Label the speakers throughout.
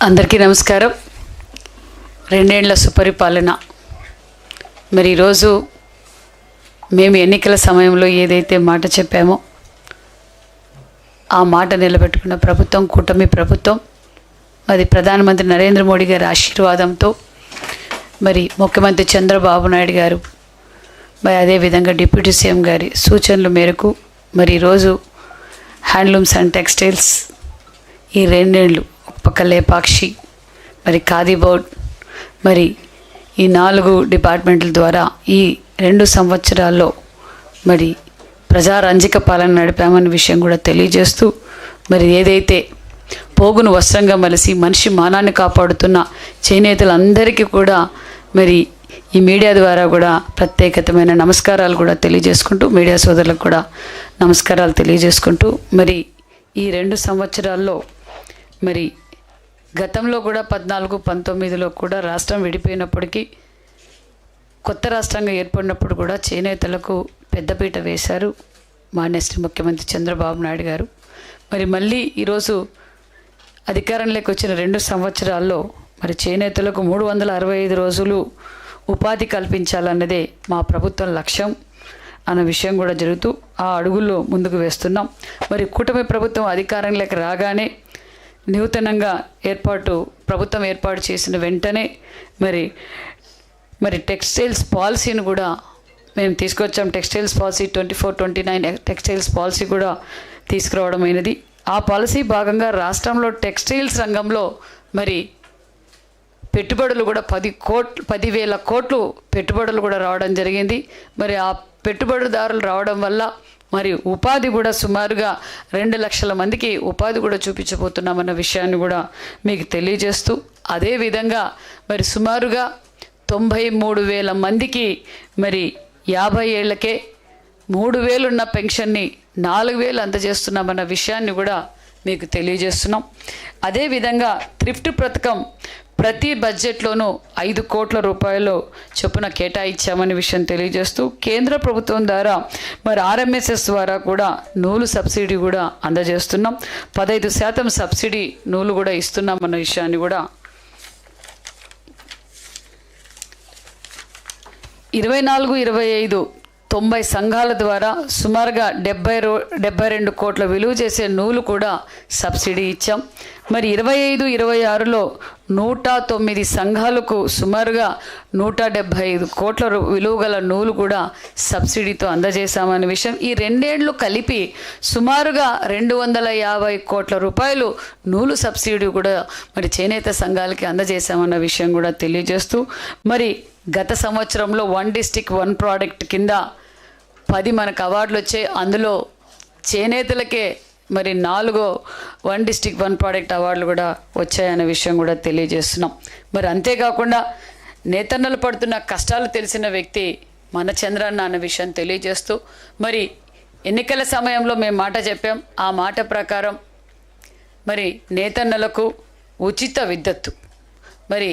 Speaker 1: అందరికీ నమస్కారం. రెండేళ్ల సుపరిపాలన. మరి ఈరోజు మేము ఎన్నికల సమయంలో ఏదైతే మాట చెప్పామో ఆ మాట నిలబెట్టుకున్న ప్రభుత్వం కూటమి ప్రభుత్వం, మరి ప్రధానమంత్రి నరేంద్ర మోడీ గారి ఆశీర్వాదంతో, మరి ముఖ్యమంత్రి చంద్రబాబు నాయుడు గారు, మరి అదేవిధంగా డిప్యూటీ సీఎం గారి సూచనల మేరకు మరి ఈరోజు హ్యాండ్లూమ్స్ అండ్ టెక్స్టైల్స్ ఈ రెండేళ్ళు, ఒక పక్క లేపాక్షి, మరి ఖాదీ బోర్డ్, మరి ఈ 4 డిపార్ట్మెంట్ల ద్వారా ఈ 2 సంవత్సరాల్లో మరి ప్రజారంజక పాలన నడిపామనే విషయం కూడా తెలియజేస్తూ, మరి ఏదైతే పోగును వస్త్రంగా మలిసి మనిషి మానాన్ని కాపాడుతున్న చేనేతలందరికీ కూడా మరి ఈ మీడియా ద్వారా కూడా ప్రత్యేకతమైన నమస్కారాలు కూడా తెలియజేసుకుంటూ, మీడియా సోదరులకు కూడా నమస్కారాలు తెలియజేసుకుంటూ, మరి ఈ 2 సంవత్సరాల్లో మరి గతంలో కూడా 14-19లో కూడా రాష్ట్రం విడిపోయినప్పటికీ, కొత్త రాష్ట్రంగా ఏర్పడినప్పుడు కూడా చేనేతలకు పెద్దపీట వేశారు మాన్యశ్రీ ముఖ్యమంత్రి చంద్రబాబు నాయుడు గారు. మరి మళ్ళీ ఈరోజు అధికారంలోకి వచ్చిన 2 సంవత్సరాల్లో మరి చేనేతలకు 365 రోజులు ఉపాధి కల్పించాలన్నదే మా ప్రభుత్వం లక్ష్యం అన్న విషయం కూడా జరుగుతూ ఆ అడుగుల్లో ముందుకు వేస్తున్నాం. మరి కూటమి ప్రభుత్వం అధికారంలోకి రాగానే నూతనంగా ప్రభుత్వం ఏర్పాటు చేసిన వెంటనే మరి టెక్స్టైల్స్ పాలసీని కూడా మేము తీసుకొచ్చాం. టెక్స్టైల్స్ పాలసీ 24-29 టెక్స్టైల్స్ పాలసీ కూడా తీసుకురావడం అయినది. ఆ పాలసీ భాగంగా రాష్ట్రంలో టెక్స్టైల్స్ రంగంలో మరి పెట్టుబడులు కూడా 10,000 కోట్లు పెట్టుబడులు కూడా రావడం జరిగింది. మరి ఆ పెట్టుబడిదారులు రావడం వల్ల మరి ఉపాధి కూడా సుమారుగా 2 లక్షల మందికి ఉపాధి కూడా చూపించబోతున్నామన్న విషయాన్ని కూడా మీకు తెలియజేస్తూ, అదేవిధంగా మరి సుమారుగా 93,000 మందికి మరి 50 ఏళ్లకే 3,000 ఉన్న పెన్షన్ని 4,000 అందజేస్తున్నామన్న విషయాన్ని కూడా మీకు తెలియజేస్తున్నాం. అదేవిధంగా థ్రిఫ్ట్ పథకం ప్రతి బడ్జెట్లోనూ 5 కోట్ల రూపాయలు చొప్పున కేటాయించామనే విషయం తెలియజేస్తూ, కేంద్ర ప్రభుత్వం ద్వారా మరి RMSS ద్వారా కూడా నూలు సబ్సిడీ కూడా అందజేస్తున్నాం. 15% సబ్సిడీ నూలు కూడా ఇస్తున్నామన్న విషయాన్ని కూడా 24-25 90 సంఘాల ద్వారా సుమారుగా 72 కోట్ల విలువ చేసే నూలు కూడా సబ్సిడీ ఇచ్చాం. మరి 25-26లో 109 సంఘాలకు సుమారుగా 175 కోట్ల విలువ గల నూలు కూడా సబ్సిడీతో అందజేశామనే విషయం, ఈ 2 ఏళ్ళు కలిపి సుమారుగా 250 కోట్ల రూపాయలు నూలు సబ్సిడీ కూడా మరి చేనేత సంఘాలకి అందజేశామన్న విషయం కూడా తెలియజేస్తూ, మరి గత సంవత్సరంలో 1 డిస్ట్రిక్ట్ 1 ప్రోడక్ట్ కింద 10 మనకు అవార్డులు వచ్చాయి. అందులో చేనేతలకే మరి 4 1 డిస్ట్రిక్ట్ 1 ప్రోడక్ట్ అవార్డులు కూడా వచ్చాయనే విషయం కూడా తెలియజేస్తున్నాం. మరి అంతేకాకుండా నేతన్నలు పడుతున్న కష్టాలు తెలిసిన వ్యక్తి మన చంద్రన్న అన్న విషయం తెలియజేస్తూ, మరి ఎన్నికల సమయంలో మేము మాట చెప్పాం. ఆ మాట ప్రకారం మరి నేతన్నలకు ఉచిత విద్యుత్తు, మరి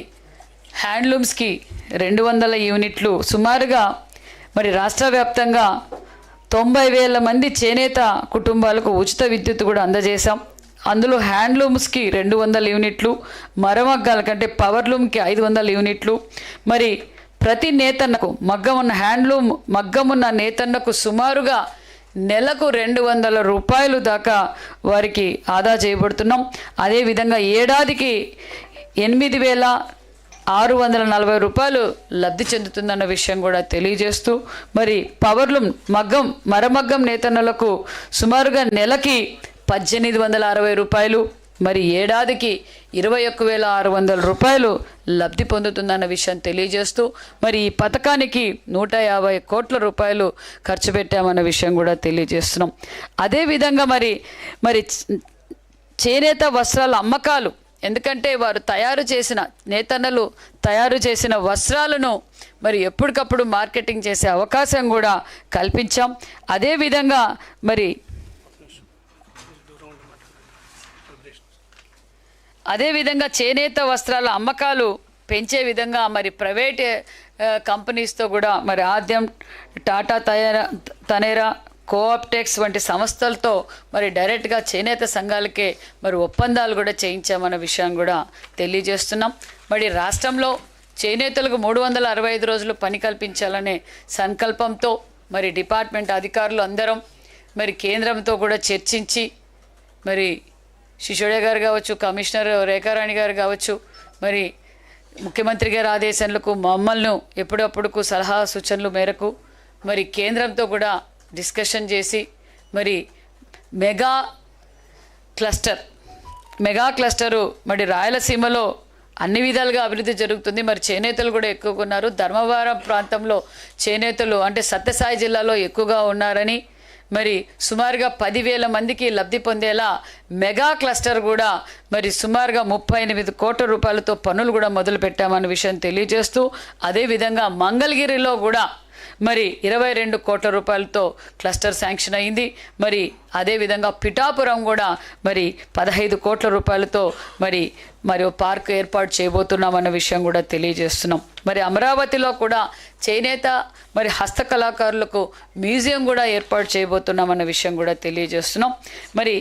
Speaker 1: హ్యాండ్లూమ్స్కి 200 యూనిట్లు, సుమారుగా మరి రాష్ట్ర వ్యాప్తంగా 90,000 మంది చేనేత కుటుంబాలకు ఉచిత విద్యుత్ కూడా అందజేశాం. అందులో హ్యాండ్లూమ్స్కి 200 యూనిట్లు, మరమగ్గాల కంటే పవర్లూమ్కి 500 యూనిట్లు, మరి ప్రతి నేతన్నకు మగ్గమున్న నేతన్నకు సుమారుగా నెలకు 200 రూపాయలు దాకా వారికి ఆదా చేయబడుతున్నాం. అదేవిధంగా ఏడాదికి 8,640 రూపాయలు లబ్ధి చెందుతుందన్న విషయం కూడా తెలియజేస్తూ, మరి పవర్లూమ్ మరమగ్గం నేతన్నలకు సుమారుగా నెలకి 1,860 రూపాయలు, మరి ఏడాదికి 21,600 రూపాయలు లబ్ధి పొందుతుందన్న విషయం తెలియజేస్తూ, మరి ఈ పథకానికి 150 కోట్ల రూపాయలు ఖర్చు పెట్టామన్న విషయం కూడా తెలియజేస్తున్నాం. అదేవిధంగా మరి చేనేత వస్త్రాల అమ్మకాలు, ఎందుకంటే వారు నేతన్నలు తయారు చేసిన వస్త్రాలను మరి ఎప్పటికప్పుడు మార్కెటింగ్ చేసే అవకాశం కూడా కల్పించాం. అదేవిధంగా చేనేత వస్త్రాల అమ్మకాలు పెంచే విధంగా మరి ప్రైవేట్ కంపెనీస్తో కూడా మరి ఆద్యం, టాటా, తనేరా, కోఆప్టెక్స్ వంటి సంస్థలతో మరి డైరెక్ట్గా చేనేత సంఘాలకే మరి ఒప్పందాలు కూడా చేయించామన్న విషయం కూడా తెలియజేస్తున్నాం. మరి రాష్ట్రంలో చేనేతలకు 365 రోజులు పని కల్పించాలనే సంకల్పంతో మరి డిపార్ట్మెంట్ అధికారులు అందరం మరి కేంద్రంతో కూడా చర్చించి మరి శిశోడే గారు కావచ్చు, కమిషనర్ రేఖారాణి గారు కావచ్చు, మరి ముఖ్యమంత్రి గారి ఆదేశాలకు మమ్మల్ని ఎప్పుడప్పుడుకు సలహా సూచనలు మేరకు మరి కేంద్రంతో కూడా డిస్కషన్ చేసి మరి మెగా క్లస్టరు మరి రాయలసీమలో అన్ని విధాలుగా అభివృద్ధి జరుగుతుంది. మరి చేనేతలు కూడా ఎక్కువగా ఉన్నారు. ధర్మవరం ప్రాంతంలో చేనేతలు అంటే సత్యసాయి జిల్లాలో ఎక్కువగా ఉన్నారని మరి సుమారుగా 10,000 మందికి లబ్ధి పొందేలా మెగా క్లస్టర్ కూడా మరి సుమారుగా 38 కోట్ల రూపాయలతో పనులు కూడా మొదలు పెట్టామన్న విషయం తెలియజేస్తూ, అదేవిధంగా మంగళగిరిలో కూడా మరి 22 కోట్ల రూపాయలతో క్లస్టర్ శాంక్షన్ అయింది. మరి అదేవిధంగా పిఠాపురం కూడా మరి 15 కోట్ల రూపాయలతో మరి పార్క్ ఏర్పాటు చేయబోతున్నామన్న విషయం కూడా తెలియజేస్తున్నాం. మరి అమరావతిలో కూడా చేనేత మరి హస్తకళాకారులకు మ్యూజియం కూడా ఏర్పాటు చేయబోతున్నామన్న విషయం కూడా తెలియజేస్తున్నాం. మరి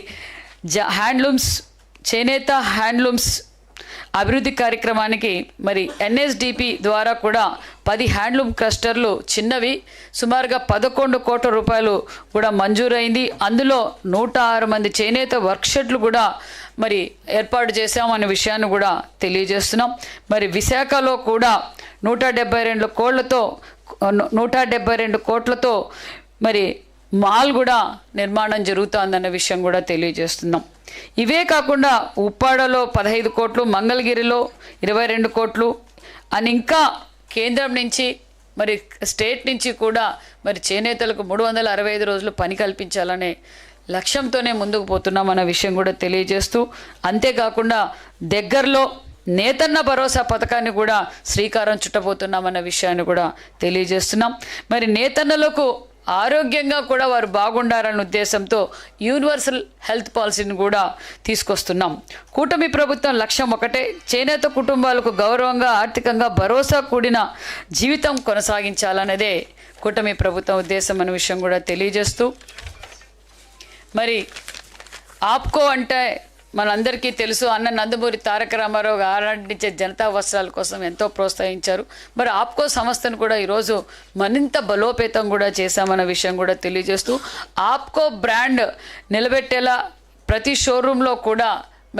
Speaker 1: చేనేత హ్యాండ్లూమ్స్ అభివృద్ధి కార్యక్రమానికి మరి ఎన్ఎస్డిపి ద్వారా కూడా 10 హ్యాండ్లూమ్ క్లస్టర్లు చిన్నవి సుమారుగా 11 కోట్ల రూపాయలు కూడా మంజూరైంది. అందులో 106 మంది చేనేత వర్క్షెట్లు కూడా మరి ఏర్పాటు చేశామనే విషయాన్ని కూడా తెలియజేస్తున్నాం. మరి విశాఖలో కూడా 172 కోట్లతో మరి మాల్ కూడా నిర్మాణం జరుగుతుందన్న విషయం కూడా తెలియజేస్తున్నాం. ఇవే కాకుండా ఉప్పాడలో 15 కోట్లు, మంగళగిరిలో 22 కోట్లు అని ఇంకా కేంద్రం నుంచి మరి స్టేట్ నుంచి కూడా మరి చేనేతలకు 365 రోజులు పని కల్పించాలనే లక్ష్యంతోనే ముందుకు పోతున్నామన్న విషయం కూడా తెలియజేస్తూ, అంతేకాకుండా దగ్గరలో నేతన్న భరోసా పథకాన్ని కూడా శ్రీకారం చుట్టబోతున్నామన్న విషయాన్ని కూడా తెలియజేస్తున్నాం. మరి నేతన్నలకు ఆరోగ్యంగా కూడా వారు బాగుండాలన్న ఉద్దేశంతో యూనివర్సల్ హెల్త్ పాలసీని కూడా తీసుకొస్తున్నాం. కూటమి ప్రభుత్వం లక్ష్యం ఒకటే, చేనేత కుటుంబాలకు గౌరవంగా ఆర్థికంగా భరోసా కూడిన జీవితం కొనసాగించాలన్నదే కూటమి ప్రభుత్వం ఉద్దేశం అనే విషయం కూడా తెలియజేస్తూ, మరి ఆప్కో అంటే మనందరికీ తెలుసు, అన్న నందమూరి తారక రామారావు ఆరాధించే జనతా వస్త్రాల కోసం ఎంతో ప్రోత్సహించారు. మరి ఆప్కో సంస్థను కూడా ఈరోజు మరింత బలోపేతం కూడా చేశామన్న విషయం కూడా తెలియజేస్తూ, ఆప్కో బ్రాండ్ నిలబెట్టేలా ప్రతి షోరూంలో కూడా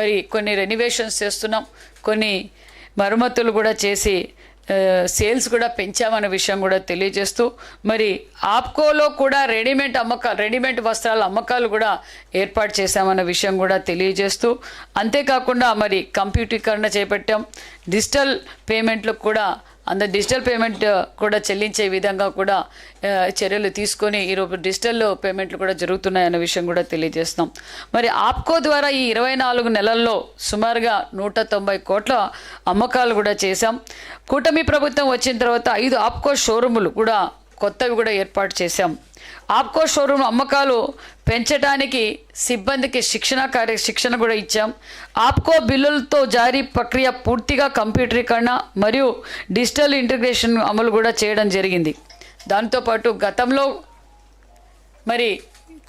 Speaker 1: మరి కొన్ని రెనోవేషన్స్ చేస్తున్నాం, కొన్ని మరమ్మతులు కూడా చేసి సేల్స్ కూడా పెంచామన్న విషయం కూడా తెలియజేస్తూ, మరి ఆప్కోలో కూడా రెడీమేడ్ వస్త్రాల అమ్మకాలు కూడా ఏర్పాటు చేశామన్న విషయం కూడా తెలియజేస్తూ, అంతేకాకుండా మరి కంప్యూటీకరణ చేపట్టాం. డిజిటల్ పేమెంట్లకు కూడా డిజిటల్ పేమెంట్ కూడా చెల్లించే విధంగా కూడా చర్యలు తీసుకొని ఈరోజు డిజిటల్ పేమెంట్లు కూడా జరుగుతున్నాయన్న విషయం కూడా తెలియజేస్తున్నాం. మరి ఆప్కో ద్వారా ఈ 24 నెలల్లో సుమారుగా 190 కోట్ల అమ్మకాలు కూడా చేశాం. కూటమి ప్రభుత్వం వచ్చిన తర్వాత 5 ఆప్కో షోరూములు కూడా కొత్తవి కూడా ఏర్పాటు చేశాం. ఆప్కో షోరూమ్ అమ్మకాలు పెంచడానికి సిబ్బందికి శిక్షణ కూడా ఇచ్చాం. ఆప్కో బిల్లులతో జారీ ప్రక్రియ పూర్తిగా కంప్యూటరీకరణ మరియు డిజిటల్ ఇంటిగ్రేషన్ అమలు కూడా చేయడం జరిగింది. దాంతోపాటు గతంలో మరి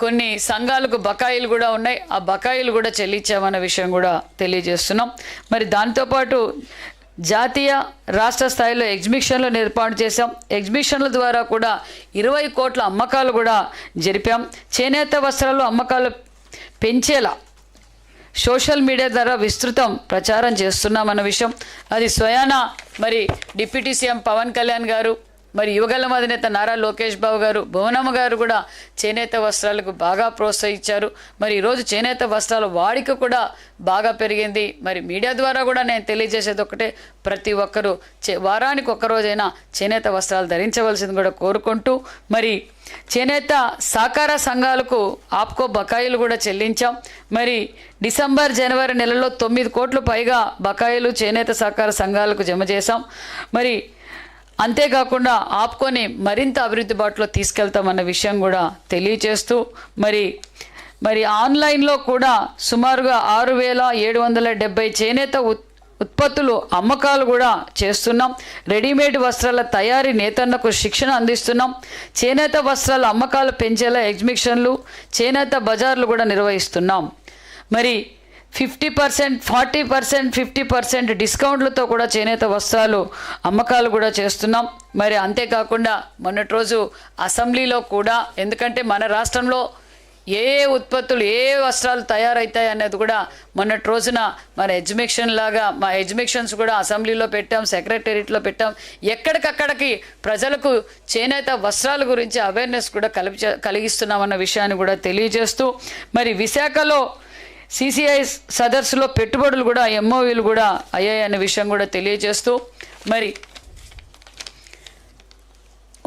Speaker 1: కొన్ని సంఘాలకు బకాయిలు కూడా ఉన్నాయి, ఆ బకాయిలు కూడా చెల్లించామన్న విషయం కూడా తెలియజేస్తున్నాం. మరి దాంతోపాటు జాతీయ రాష్ట్ర స్థాయిలో ఎగ్జిబిషన్లను ఏర్పాటు చేశాం. ఎగ్జిబిషన్ల ద్వారా కూడా 20 కోట్ల అమ్మకాలు కూడా జరిపాం. చేనేత వస్త్రాలు అమ్మకాలు పెంచేలా సోషల్ మీడియా ద్వారా విస్తృతం ప్రచారం చేస్తున్నామన్న విషయం అది స్వయాన మరి డిప్యూటీ సీఎం పవన్ కళ్యాణ్ గారు, మరి యువగలం అధినేత నారా లోకేష్ బాబు గారు, భువనమ్మ గారు కూడా చేనేత వస్త్రాలకు బాగా ప్రోత్సహించారు. మరి ఈరోజు చేనేత వస్త్రాల వాడిక కూడా బాగా పెరిగింది. మరి మీడియా ద్వారా కూడా నేను తెలియజేసేది ఒకటే, ప్రతి ఒక్కరూ వారానికి ఒక్కరోజైనా చేనేత వస్త్రాలు ధరించవలసింది కూడా కోరుకుంటూ, మరి చేనేత సహకార సంఘాలకు ఆప్కో బకాయిలు కూడా చెల్లించాం. మరి డిసెంబర్ జనవరి నెలలో 9 కోట్ల పైగా బకాయిలు చేనేత సహకార సంఘాలకు జమ చేశాం. మరి అంతేకాకుండా ఆప్కోని మరింత అభివృద్ధి బాటలో తీసుకెళ్తామన్న విషయం కూడా తెలియజేస్తూ, మరి ఆన్లైన్లో కూడా సుమారుగా 6,770 చేనేత ఉత్పత్తులు అమ్మకాలు కూడా చేస్తున్నాం. రెడీమేడ్ వస్త్రాల తయారీ నేతన్నకు శిక్షణ అందిస్తున్నాం. చేనేత వస్త్రాల అమ్మకాలు పెంచేలా ఎగ్జిబిషన్లు, చేనేత బజార్లు కూడా నిర్వహిస్తున్నాం. మరి 50%, 40%, 50% డిస్కౌంట్లతో కూడా చేనేత వస్త్రాలు అమ్మకాలు కూడా చేస్తున్నాం. మరి అంతేకాకుండా మొన్నటి రోజు అసెంబ్లీలో కూడా, ఎందుకంటే మన రాష్ట్రంలో ఏ ఉత్పత్తులు ఏ వస్త్రాలు తయారవుతాయి అనేది కూడా మొన్నటి రోజున మన మా ఎగ్జిబిషన్స్ కూడా అసెంబ్లీలో పెట్టాం, సెక్రటేరియట్లో పెట్టాం. ఎక్కడికక్కడికి ప్రజలకు చేనేత వస్త్రాల గురించి అవేర్నెస్ కూడా కలిగిస్తున్నామన్న విషయాన్ని కూడా తెలియజేస్తూ, మరి విశాఖలో CCI సదస్సులో పెట్టుబడులు కూడా MOUలు కూడా అయ్యాయనే విషయం కూడా తెలియజేస్తూ, మరి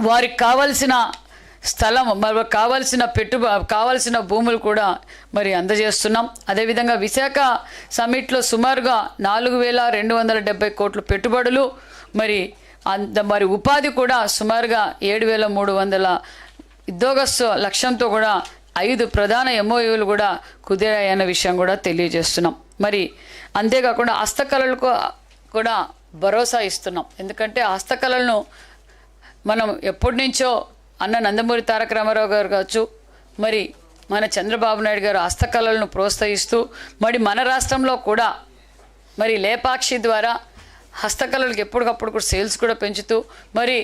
Speaker 1: వారికి కావాల్సిన స్థలం, మరి కావాల్సిన భూములు కూడా మరి అందజేస్తున్నాం. అదేవిధంగా విశాఖ సమిట్లో సుమారుగా 4,270 కోట్ల పెట్టుబడులు, మరి ఉపాధి కూడా సుమారుగా 7,300 ఉద్యోగస్తు లక్ష్యంతో కూడా 5 ప్రధాన MOUలు కూడా కుదిరాయన్న విషయం కూడా తెలియజేస్తున్నాం. మరి అంతేకాకుండా హస్తకళలకు కూడా భరోసా ఇస్తున్నాం. ఎందుకంటే హస్తకళలను మనం ఎప్పటి నుంచో అన్న నందమూరి తారక రామారావు గారు కావచ్చు, మరి మన చంద్రబాబు నాయుడు గారు హస్తకళలను ప్రోత్సహిస్తూ, మరి మన రాష్ట్రంలో కూడా మరి లేపాక్షి ద్వారా హస్తకళలకు ఎప్పటికప్పుడు కూడా సేల్స్ కూడా పెంచుతూ, మరి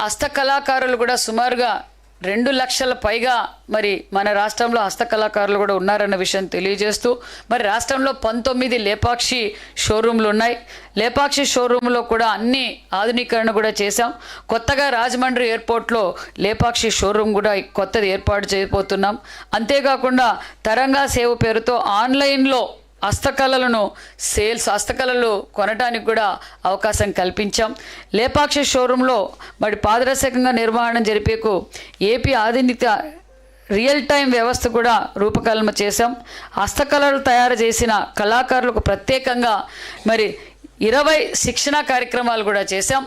Speaker 1: హస్తకళాకారులు కూడా సుమారుగా 2 లక్షల పైగా మరి మన రాష్ట్రంలో హస్తకళాకారులు కూడా ఉన్నారన్న విషయం తెలియజేస్తూ, మరి రాష్ట్రంలో 19 లేపాక్షి షోరూంలు ఉన్నాయి. లేపాక్షి షోరూంలో కూడా అన్ని ఆధునీకరణ కూడా చేశాం. కొత్తగా రాజమండ్రి ఎయిర్పోర్ట్లో లేపాక్షి షోరూం కూడా కొత్తది ఏర్పాటు చేయబోతున్నాం. అంతేకాకుండా తరంగా సేవ పేరుతో ఆన్లైన్లో హస్తకళలు కొనడానికి కూడా అవకాశం కల్పించాం. లేపాక్షి షోరూంలో మరి పారదర్శకంగా నిర్వహణ జరిపేకు ఏపీ ఆధునిక రియల్ టైం వ్యవస్థ కూడా రూపకల్పన చేశాం. హస్తకళలు తయారు చేసిన కళాకారులకు ప్రత్యేకంగా మరి 20 శిక్షణా కార్యక్రమాలు కూడా చేశాం.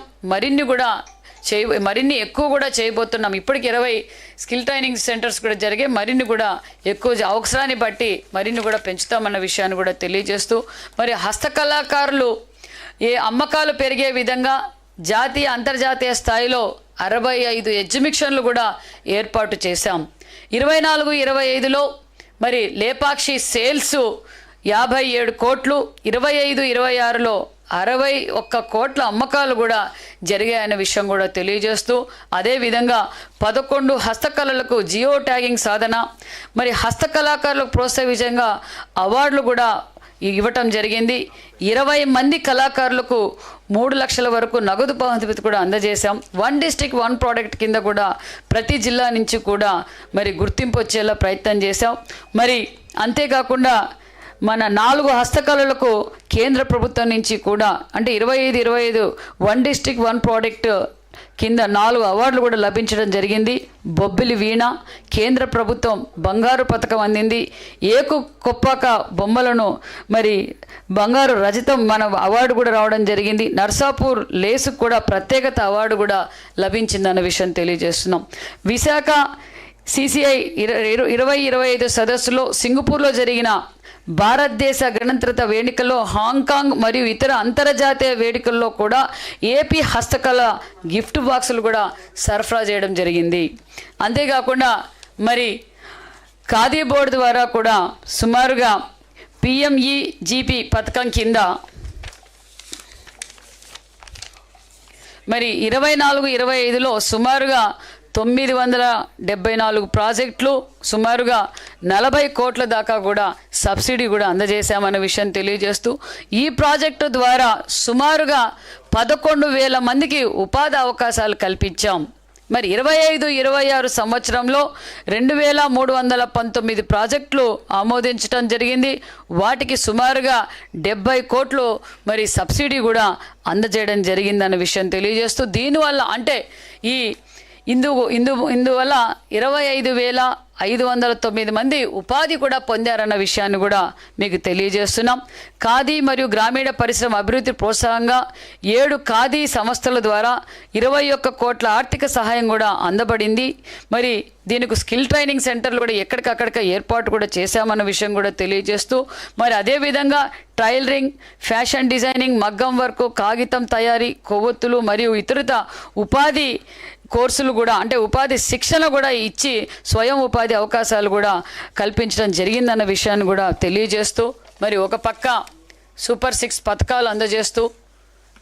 Speaker 1: మరిన్ని ఎక్కువ కూడా చేయబోతున్నాం. ఇప్పటికి 20 స్కిల్ ట్రైనింగ్ సెంటర్స్ కూడా జరిగాయి. మరిన్ని కూడా ఎక్కువ అవసరాన్ని బట్టి మరిన్ని కూడా పెంచుతామన్న విషయాన్ని కూడా తెలియజేస్తూ, మరి హస్తకళాకారులు అమ్మకాలు పెరిగే విధంగా జాతీయ అంతర్జాతీయ స్థాయిలో 65 ఎగ్జిబిషన్లు కూడా ఏర్పాటు చేశాం. 24-25లో మరి లేపాక్షి సేల్స్ 57 కోట్లు, 25-26లో 61 కోట్ల అమ్మకాలు కూడా జరిగాయన్న విషయం కూడా తెలియజేస్తూ, అదేవిధంగా 11 హస్తకళలకు జియో ట్యాగింగ్ సాధన, మరి హస్తకళాకారులకు ప్రోత్సహించగా అవార్డులు కూడా ఇవ్వటం జరిగింది. 20 మంది కళాకారులకు 3 లక్షల వరకు నగదు బహుమతి కూడా అందజేశాం. 1 డిస్ట్రిక్ట్ 1 ప్రోడక్ట్ కింద కూడా ప్రతి జిల్లా నుంచి కూడా మరి గుర్తింపు వచ్చేలా ప్రయత్నం చేశాం. మరి అంతేకాకుండా మన 4 హస్తకళలకు కేంద్ర ప్రభుత్వం నుంచి కూడా అంటే 25 1 డిస్ట్రిక్ట్ 1 ప్రోడక్ట్ కింద 4 అవార్డులు కూడా లభించడం జరిగింది. బొబ్బిలి వీణ కేంద్ర ప్రభుత్వం బంగారు పథకం అందింది. ఏకు కొప్పాక బొమ్మలను మరి బంగారు రజతం మన అవార్డు కూడా రావడం జరిగింది. నర్సాపూర్ లేసు కూడా ప్రత్యేకత అవార్డు కూడా లభించిందన్న విషయం తెలియజేస్తున్నాం. విశాఖ CCI 2025 సదస్సులో సింగపూర్లో జరిగిన భారతదేశ గణతంత్ర వేడుకల్లో హాంకాంగ్ మరియు ఇతర అంతర్జాతీయ వేడుకల్లో కూడా ఏపీ హస్తకళ గిఫ్ట్ బాక్సులు కూడా సరఫరా చేయడం జరిగింది. అంతేకాకుండా మరి ఖాదీ బోర్డు ద్వారా కూడా సుమారుగా PMEGP పథకం కింద మరి 24-25లో సుమారుగా 974 ప్రాజెక్టులు సుమారుగా 40 కోట్ల దాకా కూడా సబ్సిడీ కూడా అందజేశామన్న విషయం తెలియజేస్తూ, ఈ ప్రాజెక్టు ద్వారా సుమారుగా 11,000 మందికి ఉపాధి అవకాశాలు కల్పించాం. మరి 25-26 సంవత్సరంలో 2,319 ప్రాజెక్టులు ఆమోదించడం జరిగింది. వాటికి సుమారుగా 70 కోట్లు మరి సబ్సిడీ కూడా అందజేయడం జరిగిందన్న విషయం తెలియజేస్తూ, దీనివల్ల అంటే ఇందువల్ల 509 మంది ఉపాధి కూడా పొందారన్న విషయాన్ని కూడా మీకు తెలియజేస్తున్నాం. ఖాదీ మరియు గ్రామీణ పరిశ్రమ అభివృద్ధి ప్రోత్సాహంగా 7 ఖాదీ సంస్థల ద్వారా 21 కోట్ల ఆర్థిక సహాయం కూడా అందబడింది. మరి దీనికి స్కిల్ ట్రైనింగ్ సెంటర్లు కూడా ఎక్కడికక్కడికి ఏర్పాటు కూడా చేశామన్న విషయం కూడా తెలియజేస్తూ, మరి అదేవిధంగా టైలరింగ్, ఫ్యాషన్ డిజైనింగ్, మగ్గం వర్క్, కాగితం తయారీ, కొవ్వొత్తులు మరియు ఇతరత ఉపాధి కోర్సులు కూడా అంటే ఉపాధి శిక్షణ కూడా ఇచ్చి స్వయం ఉపాధి అవకాశాలు కూడా కల్పించడం జరిగిందన్న విషయాన్ని కూడా తెలియజేస్తూ, మరి ఒక పక్క సూపర్ 6 పథకాలు అందజేస్తూ,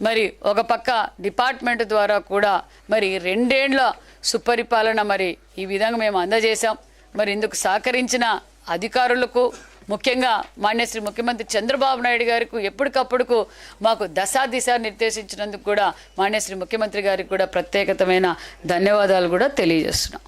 Speaker 1: మరి ఒక పక్క డిపార్ట్మెంట్ ద్వారా కూడా మరి 2 ఏళ్ల సుపరిపాలన మరి ఈ విధంగా మేము అందజేశాం. మరి ఇందుకు సహకరించిన అధికారులకు, ముఖ్యంగా మాన్యశ్రీ ముఖ్యమంత్రి చంద్రబాబు నాయుడు గారికి ఎప్పటికప్పుడు మాకు దిశ నిర్దేశించినందుకు కూడా మాన్యశ్రీ ముఖ్యమంత్రి గారికి కూడా ప్రత్యేకమైన ధన్యవాదాలు కూడా తెలియజేస్తున్నాం.